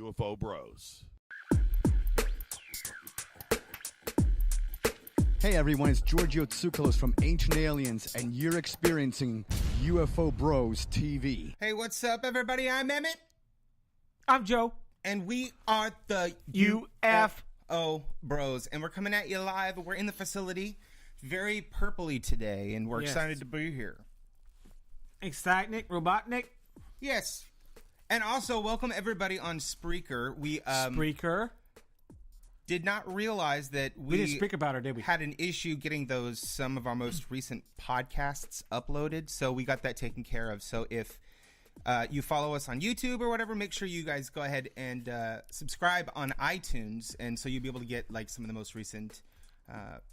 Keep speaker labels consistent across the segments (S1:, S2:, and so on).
S1: UFO Bros.
S2: Hey everyone, it's Giorgio Tsoukalos from Ancient Aliens, and you're experiencing UFO Bros TV.
S3: Hey, what's up, everybody? I'm Emmett.
S4: I'm Joe.
S3: And we are the UFO Bros. And we're coming at you live. We're in the facility. Very purpley today, and we're excited to be here.
S4: Exciting, Robotnik.
S3: Yes. And also, welcome everybody on Spreaker. We
S4: Spreaker.
S3: Did not realize that
S4: We didn't speak about it, did we?
S3: had an issue getting some of our most recent podcasts uploaded, so we got that taken care of. So if you follow us on YouTube or whatever, make sure you guys go ahead and subscribe on iTunes, and so you'll be able to get like some of the most recent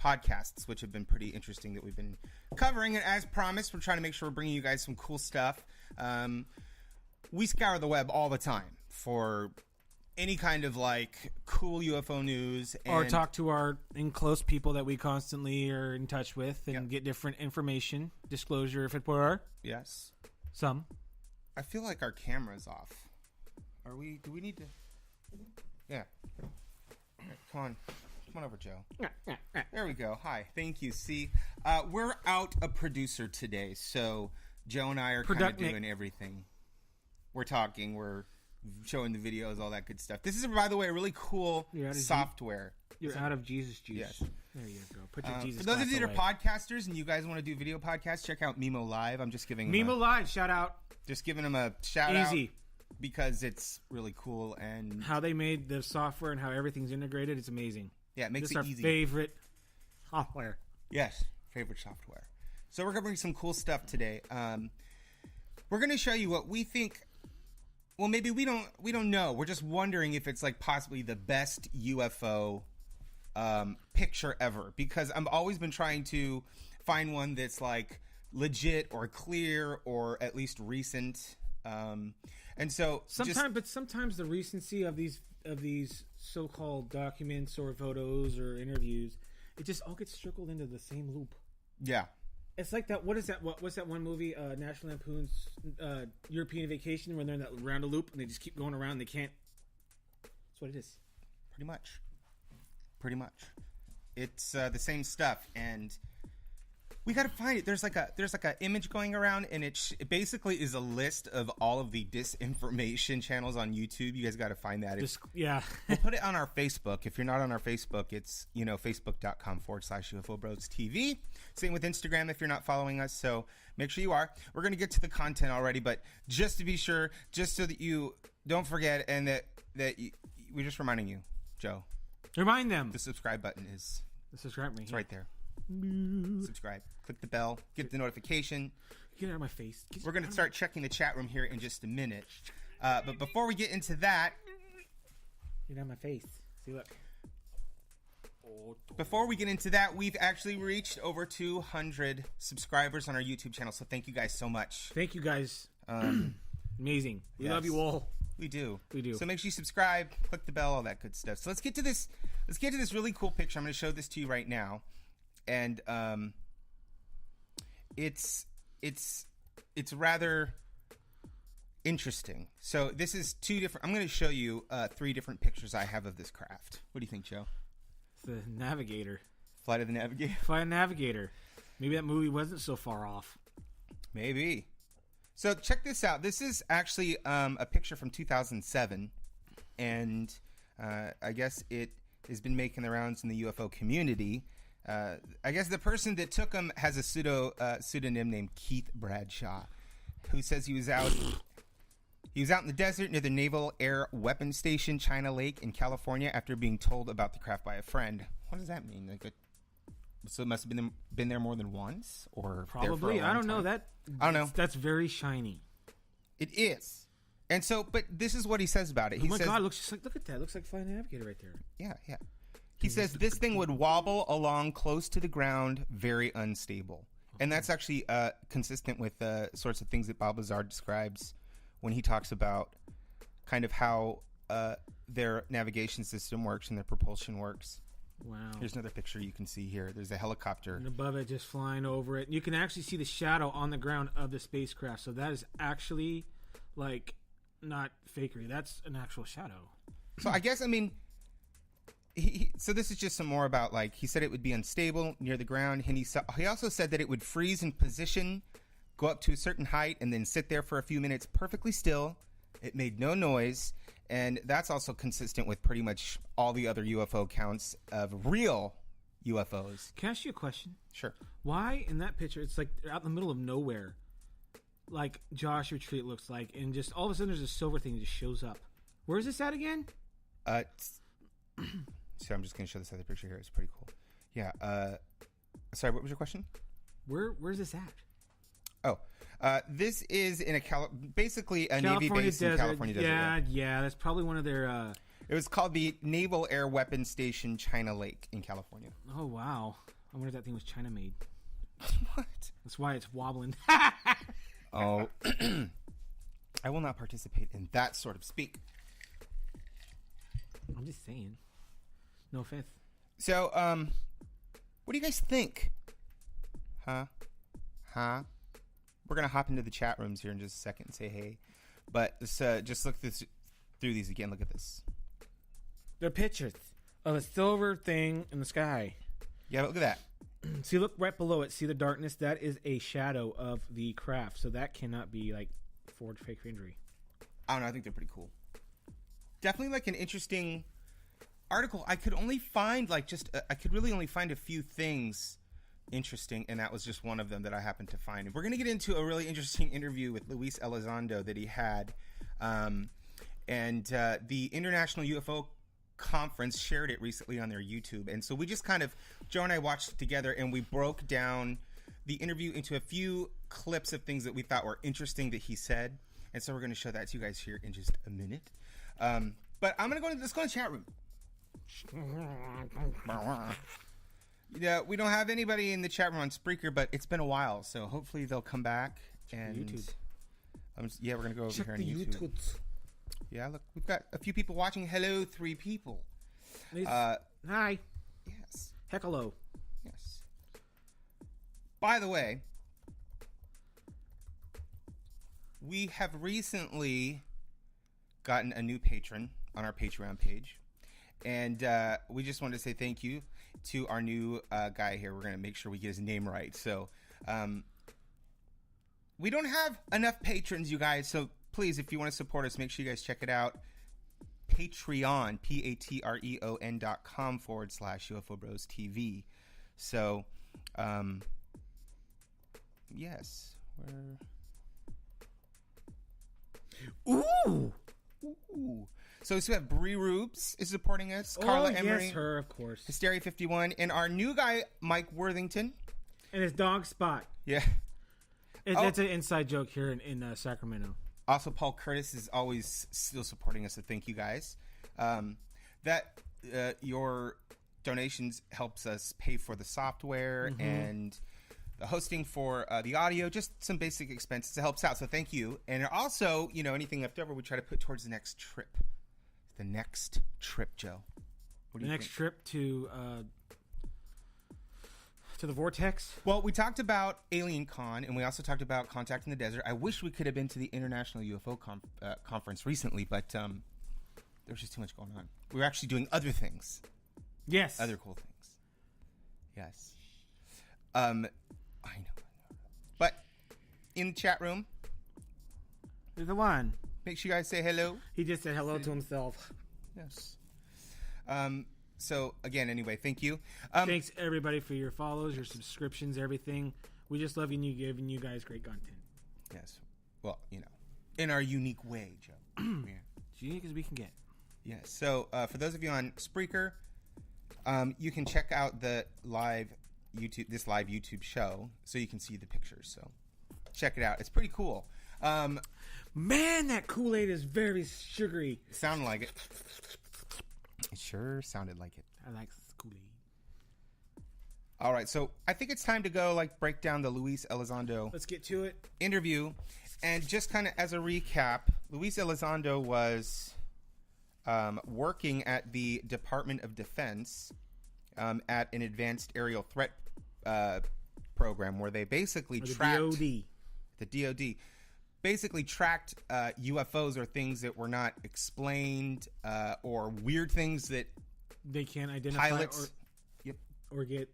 S3: podcasts, which have been pretty interesting that we've been covering. And as promised, we're trying to make sure we're bringing you guys some cool stuff. We scour the web all the time for any kind of like cool UFO news, and
S4: Or talk to our close people that we constantly are in touch with and get different information, disclosure if it were.
S3: Yes.
S4: Some.
S3: I feel like our camera's off. Do we need to? Yeah. Right, come on over, Joe. There we go. Hi. Thank you. See, we're out a producer today, so Joe and I are kind of doing everything. We're talking, we're showing the videos, all that good stuff. This is, by the way, a really cool software.
S4: You're out of Jesus juice.
S3: Yes.
S4: There you go. Put your Jesus
S3: For those of you that
S4: away.
S3: are podcasters and you guys want to do video podcasts, check out Mimo Live. I'm just giving
S4: Mimo Live, shout out.
S3: Just giving them a shout
S4: Easy.
S3: out because it's really cool, and
S4: How they made the software and how everything's integrated, it's amazing.
S3: yeah, it makes
S4: This
S3: it
S4: is our
S3: easy.
S4: favorite software.
S3: Yes, favorite software. So we're covering some cool stuff today. We're going to show you what we think. Well, maybe we don't know. We're just wondering if it's like possibly the best UFO picture ever, because I've always been trying to find one that's like legit or clear or at least recent. And so
S4: sometimes the recency of these so-called documents or photos or interviews, it just all gets circled into the same loop.
S3: Yeah.
S4: It's like that. What's that one movie? National Lampoon's European Vacation, when they're in that round of loop and they just keep going around. And they can't. That's what it is.
S3: Pretty much. It's the same stuff, and we got to find it. There's like a image going around, and it basically is a list of all of the disinformation channels on YouTube. You guys got to find that. We'll put it on our Facebook. If you're not on our Facebook, it's facebook.com/UFO Bros TV. Same with Instagram if you're not following us. So make sure you are. We're gonna get to the content already, but just to be sure, just so that you don't forget, and we're just reminding you, Joe.
S4: Remind them.
S3: The subscribe button is.
S4: Subscribe me.
S3: It's right there. Subscribe. Click the bell. Get the notification.
S4: Get out of my face.
S3: We're going to start checking the chat room here in just a minute. But before we get into that...
S4: Get out of my face. See, look.
S3: Before we get into that, we've actually reached over 200 subscribers on our YouTube channel. So thank you guys so much.
S4: Thank you guys. Amazing. We love you all.
S3: We do.
S4: So
S3: make sure you subscribe, click the bell, all that good stuff. So let's get to this. Let's get to this really cool picture. I'm going to show this to you right now, and it's rather interesting. So this is two different. I'm going to show you 3 different pictures I have of this craft. What do you think, Joe?
S4: The Navigator.
S3: Flight of the Navigator.
S4: Flight of the Navigator. Maybe that movie wasn't so far off.
S3: Maybe. So check this out. This is actually a picture from 2007, and I guess it has been making the rounds in the UFO community. I guess the person that took him has a pseudonym named Keith Bradshaw, who says he was out in the desert near the Naval Air Weapons Station, China Lake in California, after being told about the craft by a friend. What does that mean? So it must have been there more than once, or
S4: probably. I don't know that.
S3: I don't know.
S4: That's very shiny.
S3: It is, and so, but this is what he says about it.
S4: Oh my God! Looks just like, look at that. Looks like Flight Navigator right there.
S3: Yeah. He says this thing would wobble along close to the ground, very unstable, and that's actually consistent with the sorts of things that Bob Lazar describes when he talks about kind of how their navigation system works and their propulsion works.
S4: Wow.
S3: Here's another picture you can see here. There's a helicopter.
S4: And above it, just flying over it. You can actually see the shadow on the ground of the spacecraft. So that is actually like not fakery. That's an actual shadow.
S3: So I guess, so this is just some more about, like, he said it would be unstable near the ground, and he also said that it would freeze in position, go up to a certain height, and then sit there for a few minutes perfectly still. It made no noise, and that's also consistent with pretty much all the other UFO accounts of real UFOs.
S4: Can I ask you a question?
S3: Sure.
S4: Why in that picture it's like out in the middle of nowhere, like Josh Retreat looks like, and just all of a sudden there's a silver thing that just shows up? Where's this at again?
S3: So I'm just going to show this other picture here. It's pretty cool. Yeah. Sorry, what was your question?
S4: Where's this at?
S3: Oh, this is in basically a
S4: California
S3: Navy base
S4: desert.
S3: in California desert.
S4: Yeah. That's probably one of their.
S3: It was called the Naval Air Weapons Station, China Lake in California.
S4: Oh wow! I wonder if that thing was China made.
S3: What?
S4: That's why it's wobbling.
S3: Oh, I will not participate in that sort of speak.
S4: I'm just saying. No offense.
S3: So, what do you guys think? Huh? We're gonna hop into the chat rooms here in just a second and say hey, but let's just look through these again. Look at this.
S4: They're pictures of a silver thing in the sky.
S3: Yeah, look at that.
S4: See, look right below it. See the darkness? That is a shadow of the craft. So that cannot be like forged fake injury.
S3: I don't know. I think they're pretty cool. Definitely like an interesting article. I could only find I could really only find a few things interesting, and that was just one of them that I happened to find. And we're going to get into a really interesting interview with Luis Elizondo that he had. And the International UFO Conference shared it recently on their YouTube. And so we just Joe and I watched it together, and we broke down the interview into a few clips of things that we thought were interesting that he said. And so we're going to show that to you guys here in just a minute. But I'm going to let's go to the chat room. Yeah, we don't have anybody in the chat room on Spreaker, but it's been a while, so hopefully they'll come back. And
S4: YouTube.
S3: We're going to go over
S4: Check
S3: here on
S4: the
S3: YouTube.
S4: YouTubes.
S3: Yeah, look, we've got a few people watching. Hello, 3 people.
S4: Hi.
S3: Yes.
S4: Heck hello.
S3: Yes. By the way, we have recently gotten a new patron on our Patreon page. And we just wanted to say thank you to our new guy here. We're going to make sure we get his name right. So we don't have enough patrons, you guys. So please, if you want to support us, make sure you guys check it out. Patreon, patreon.com/UFO Bros TV. So, yes.
S4: Ooh.
S3: So we have Bree Rubes is supporting us. Carla Emery.
S4: Yes, her, of course.
S3: Hysteria 51. And our new guy, Mike Worthington.
S4: And his dog Spot.
S3: Yeah.
S4: It's an inside joke here in Sacramento.
S3: Also, Paul Curtis is always still supporting us, so thank you guys. Your donations helps us pay for the software and the hosting for the audio, just some basic expenses. It helps out, so thank you. And also, anything left over, we try to put towards the next trip. The next trip, Joe. What do you think?
S4: Trip to the Vortex?
S3: Well, we talked about Alien Con, and we also talked about Contact in the Desert. I wish we could have been to the International UFO Conference recently, but there was just too much going on. We were actually doing other things.
S4: Yes.
S3: Other cool things. Yes. I know. But in the chat room,
S4: There's the one.
S3: make sure you guys say hello.
S4: He just said hello to himself.
S3: Yes. So, again, anyway, thank you.
S4: Thanks, everybody, for your follows, your subscriptions, everything. We just love you giving you guys great content.
S3: Yes. Well, in our unique way, Joe. Yeah.
S4: As unique as we can get.
S3: Yes. So, for those of you on Spreaker, you can check out this live YouTube show so you can see the pictures. So, check it out. It's pretty cool.
S4: Man, that Kool-Aid is very sugary.
S3: Sounded like it. It sure sounded like it.
S4: I like Kool-Aid.
S3: All right, so I think it's time to go break down the Luis Elizondo
S4: Let's get to it.
S3: interview. And just kind of as a recap, Luis Elizondo was working at the Department of Defense at an advanced aerial threat program where they basically tracked...
S4: DOD.
S3: The DOD. basically tracked UFOs or things that were not explained or weird things that
S4: they can't identify
S3: pilots
S4: or get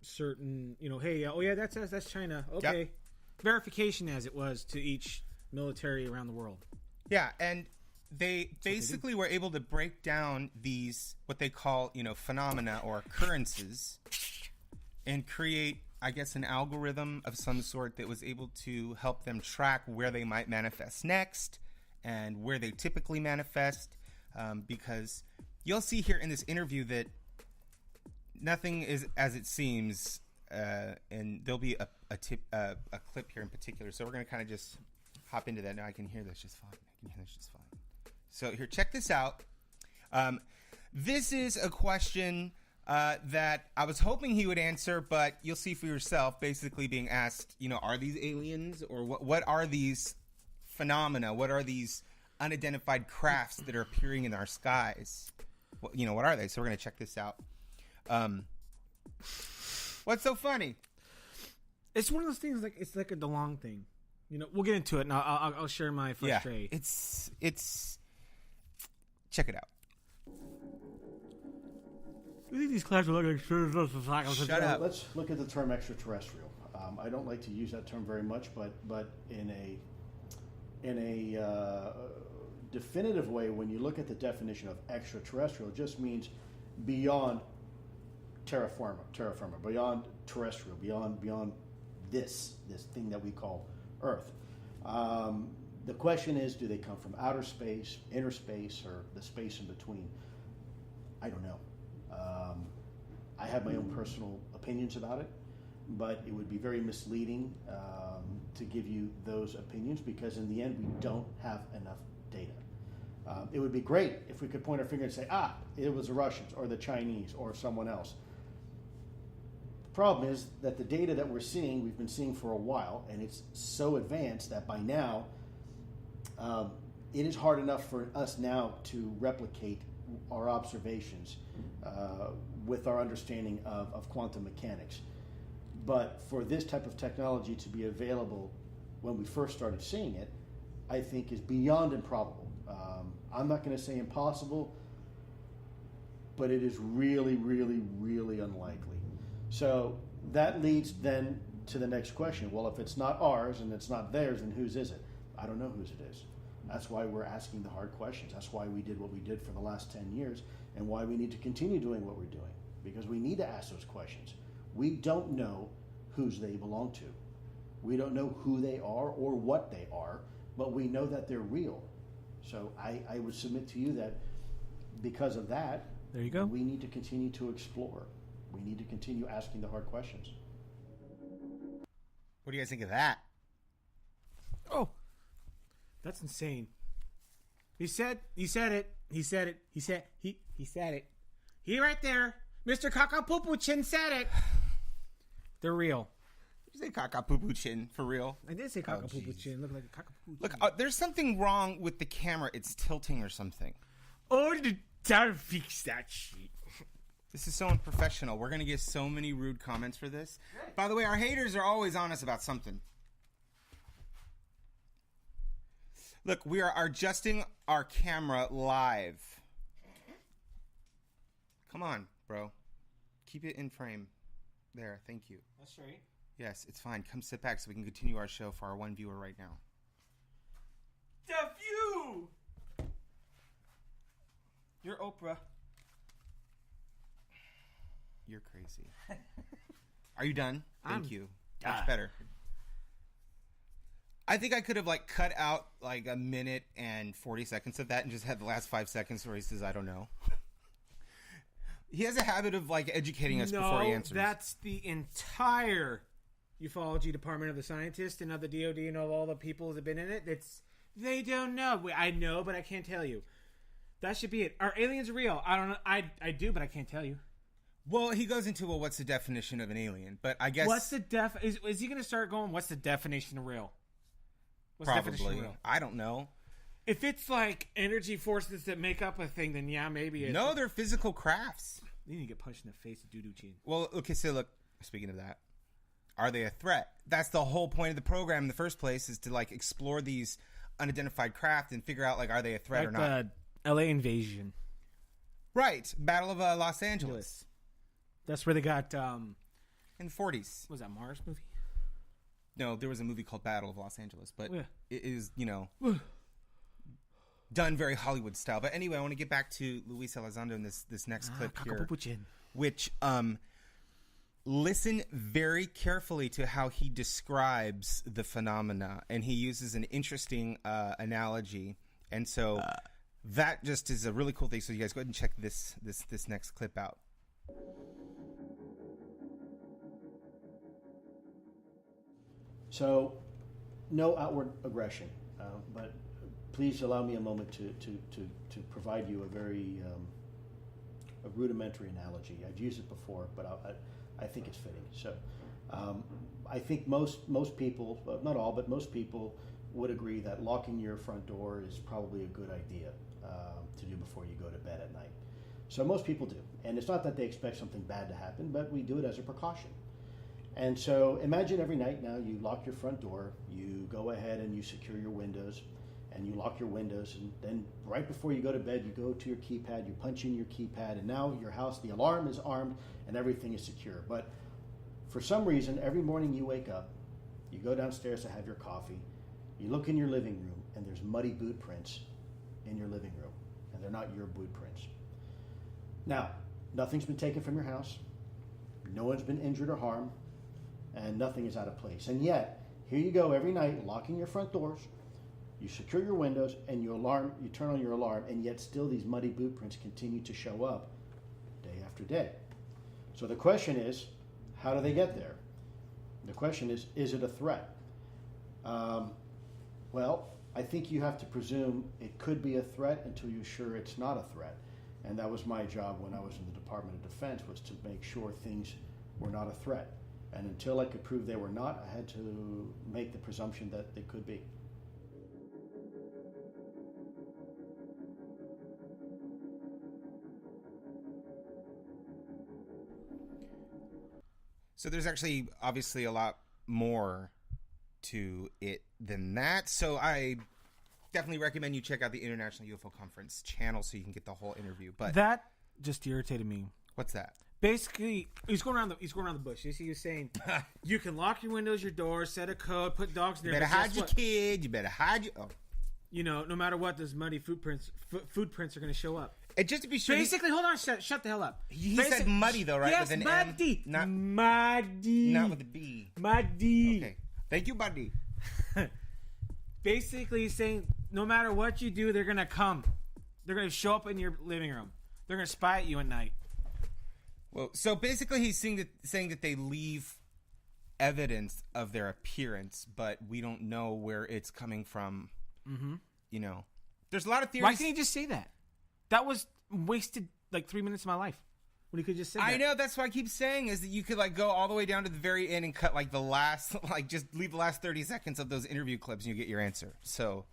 S4: certain, hey, oh yeah, that's us, that's China. Okay. Yep. Verification as it was to each military around the world.
S3: Yeah, and they basically were able to break down these, what they call, phenomena or occurrences, and create, I guess, an algorithm of some sort that was able to help them track where they might manifest next and where they typically manifest. Because you'll see here in this interview that nothing is as it seems, and there'll be a clip here in particular. So we're going to kind of just hop into that. Now I can hear this just fine. So here, check this out. This is a question that I was hoping he would answer, but you'll see for yourself. Basically being asked, are these aliens, or what are these phenomena? What are these unidentified crafts that are appearing in our skies? What are they? So we're going to check this out. What's so funny?
S4: It's one of those things, it's like a DeLonge thing. We'll get into it, and I'll share my frustration.
S3: Yeah, it's. Check it out.
S4: I think these clouds are looking like
S3: Shut up.
S1: Let's look at the term extraterrestrial. I don't like to use that term very much, but in a definitive way, when you look at the definition of extraterrestrial, it just means beyond terra firma, beyond terrestrial, beyond this thing that we call Earth. The question is, do they come from outer space, inner space, or the space in between? I don't know. I have my own personal opinions about it, but it would be very misleading to give you those opinions, because in the end we don't have enough data. It would be great if we could point our finger and say, it was the Russians or the Chinese or someone else. The problem is that the data that we've been seeing for a while, and it's so advanced that by now it is hard enough for us now to replicate our observations with our understanding of quantum mechanics. But for this type of technology to be available when we first started seeing it, I think is beyond improbable. I'm not going to say impossible, but it is really, really, really unlikely. So that leads then to the next question. Well, if it's not ours and it's not theirs, then whose is it? I don't know whose it is. That's why we're asking the hard questions. That's why we did what we did for the last 10 years, and why we need to continue doing what we're doing, because we need to ask those questions. We don't know whose they belong to. We don't know who they are or what they are, but we know that they're real. So I would submit to you that because of that,
S4: there you go.
S1: We need to continue to explore. We need to continue asking the hard questions.
S3: What do you guys think of that?
S4: Oh, that's insane. He said it. He right there. Mr. Kakapupuchin said it. They're real.
S3: Did you say Kakapupuchin for real?
S4: I did say Kakapupuchin. Look like a Kakapupuchin.
S3: Look, there's something wrong with the camera. It's tilting or something.
S4: Oh, don't fix that shit.
S3: This is so unprofessional. We're going to get so many rude comments for this. By the way, our haters are always on us about something. Look, we are adjusting our camera live. Come on, bro. Keep it in frame. There, thank you.
S4: That's right.
S3: Yes, it's fine. Come sit back so we can continue our show for our one viewer right now.
S4: The View! You're Oprah.
S3: You're crazy. Are you done? Thank you.
S4: done.
S3: Much better. I think I could have cut out a minute and 40 seconds of that and just had the last 5 seconds where he says, I don't know. He has a habit of educating us before he answers.
S4: No, that's the entire ufology department of the scientists and of the DOD and of all the people that have been in it. They don't know. I know, but I can't tell you. That should be it. Are aliens real? I don't know. I do, but I can't tell you.
S3: Well, he goes into, what's the definition of an alien? But I guess...
S4: What's the is he going to start going, what's the definition of real? What's
S3: probably.
S4: The definition of real?
S3: I don't know.
S4: If it's energy forces that make up a thing, then yeah, maybe it's...
S3: No, they're physical crafts.
S4: You need to get punched in the face with doo-doo chin.
S3: Well, okay, so look, speaking of that, are they a threat? That's the whole point of the program in the first place, is to like explore these unidentified craft and figure out like, are they a threat or not?
S4: The L.A. invasion.
S3: Right. Battle of Los Angeles.
S4: That's where they got
S3: in the 40s.
S4: Was that Mars movie?
S3: No, there was a movie called Battle of Los Angeles, but
S4: Yeah.
S3: it is, done very Hollywood style. But anyway, I want to get back to Luis Elizondo in this next clip here, which listen very carefully to how he describes the phenomena, and he uses an interesting analogy, and so that just is a really cool thing. So you guys go ahead and check this next clip out.
S1: So, no outward aggression, but please allow me a moment to provide you a very a rudimentary analogy. I've used it before, but I think it's fitting. So, I think most people, not all, but most people would agree that locking your front door is probably a good idea to do before you go to bed at night. So most people do, and it's not that they expect something bad to happen, but we do it as a precaution. And so imagine every night now you lock your front door, you go ahead and you secure your windows, and you lock your windows, and then right before you go to bed, you go to your keypad, you punch in your keypad, and now your house, the alarm is armed, and everything is secure. But for some reason, every morning you wake up, you go downstairs to have your coffee, you look in your living room, and there's muddy boot prints in your living room, and they're not your boot prints. Now, nothing's been taken from your house, no one's been injured or harmed, and nothing is out of place. And yet, here you go every night, locking your front doors, you secure your windows, and you turn on your alarm, and yet still these muddy boot prints continue to show up day after day. So the question is, how do they get there? The question is it a threat? Well, I think you have to presume it could be a threat until you're sure it's not a threat. And that was my job when I was in the Department of Defense, was to make sure things were not a threat. And until I could prove they were not, I had to make the presumption that they could be.
S3: So there's actually obviously a lot more to it than that. So I definitely recommend you check out the International UFO Conference channel so you can get the whole interview. But
S4: that just irritated me.
S3: What's that?
S4: Basically, he's going around the bush. You see, he was saying you can lock your windows, your doors, set a code, put dogs in there.
S3: You better hide your kid. You better hide your. Oh.
S4: You know, no matter what, those muddy food prints are going to show up.
S3: And just to be sure,
S4: basically, hold on, shut the hell up.
S3: He said muddy though, right?
S4: Yes,
S3: with an
S4: muddy,
S3: M,
S4: muddy,
S3: not with a B.
S4: Muddy.
S3: Okay, thank you, buddy.
S4: Basically, he's saying no matter what you do, they're going to come. They're going to show up in your living room. They're going to spy at you at night.
S3: Well, so basically, he's saying that they leave evidence of their appearance, but we don't know where it's coming from. Mm-hmm. You know, there's a lot of theories.
S4: Why can't he just say that? That was wasted like 3 minutes of my life when he could just say that.
S3: I know, that's why I keep saying is that you could like go all the way down to the very end and cut like the last, like just leave the last 30 seconds of those interview clips and you get your answer. So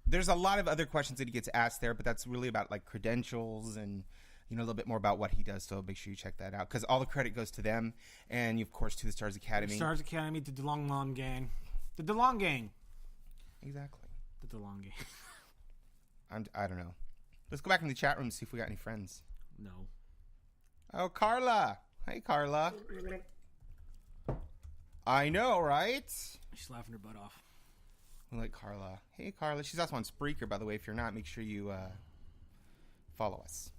S3: there's a lot of other questions that he gets asked there, but that's really about like credentials and, you know, a little bit more about what he does. So make sure you check that out because all the credit goes to them and of course to the Stars Academy.
S4: Stars Academy, the DeLong gang. The DeLong gang.
S3: Exactly.
S4: The DeLong gang.
S3: I don't know. Let's go back in the chat room and see if we got any friends.
S4: No.
S3: Oh, Carla. Hey, Carla. I know, right?
S4: She's laughing her butt off.
S3: We like Carla. Hey, Carla. She's also on Spreaker, by the way. If you're not, make sure you follow us.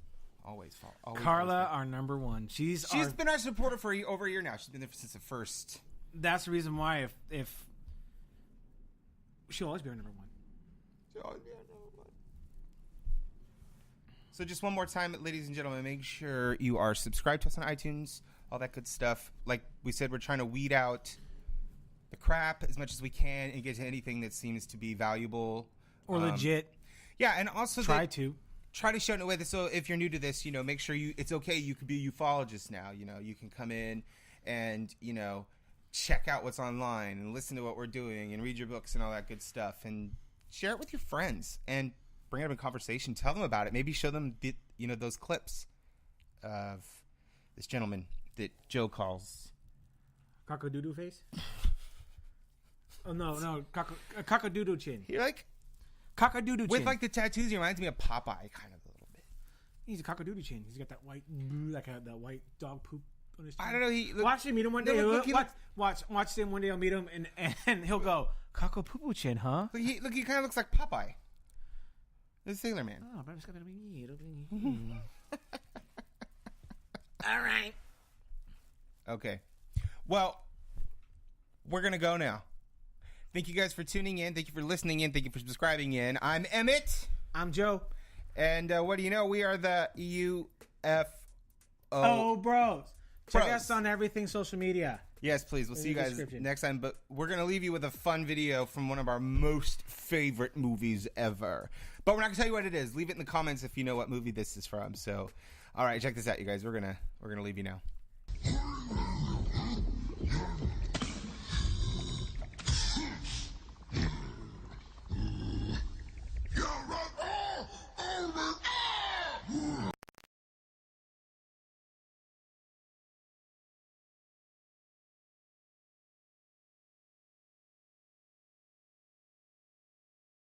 S3: Always follow. Always
S4: Carla, our number one. She's
S3: been our supporter for over a year now. She's been there since the first.
S4: That's the reason why if she'll always be our number one.
S3: She'll always be our number one. So just one more time, ladies and gentlemen, make sure you are subscribed to us on iTunes, all that good stuff. Like we said, we're trying to weed out the crap as much as we can and get to anything that seems to be valuable.
S4: Or legit.
S3: Yeah, and also
S4: try to
S3: show it in a way that, so if you're new to this, you know, make sure it's okay. You could be a ufologist now. You know, you can come in and, you know, check out what's online and listen to what we're doing and read your books and all that good stuff and share it with your friends and bring it up in conversation. Tell them about it. Maybe show them, you know, those clips of this gentleman that Joe calls
S4: Cock-a-doodle face? Oh, no. Cock-a-doodle chin.
S3: You're like,
S4: Cock-a-doodle chin.
S3: with like the tattoos, he reminds me of Popeye kind of a little bit.
S4: He's a cock-a-doodle chin. He's got that white, that white dog poop on his chin.
S3: I don't know.
S4: Watch him meet him one day.
S3: No,
S4: Watch him one day. I'll meet him, and he'll go, cock-a-poo-poo chin, huh?
S3: He kind of looks like Popeye. The Sailor Man.
S4: Oh, but it's gonna be me. All right.
S3: Okay. Well, we're going to go now. Thank you guys for tuning in. Thank you for listening in. Thank you for subscribing in. I'm Emmett.
S4: I'm Joe.
S3: And what do you know? We are the UFO
S4: Bros. Check
S3: Bros.
S4: us on everything social media.
S3: Yes, please. We'll see you guys
S4: description.
S3: next time. But we're going to leave you with a fun video from one of our most favorite movies ever. But we're not going to tell you what it is. Leave it in the comments if you know what movie this is from. So, all right, check this out, you guys. We're gonna leave you now.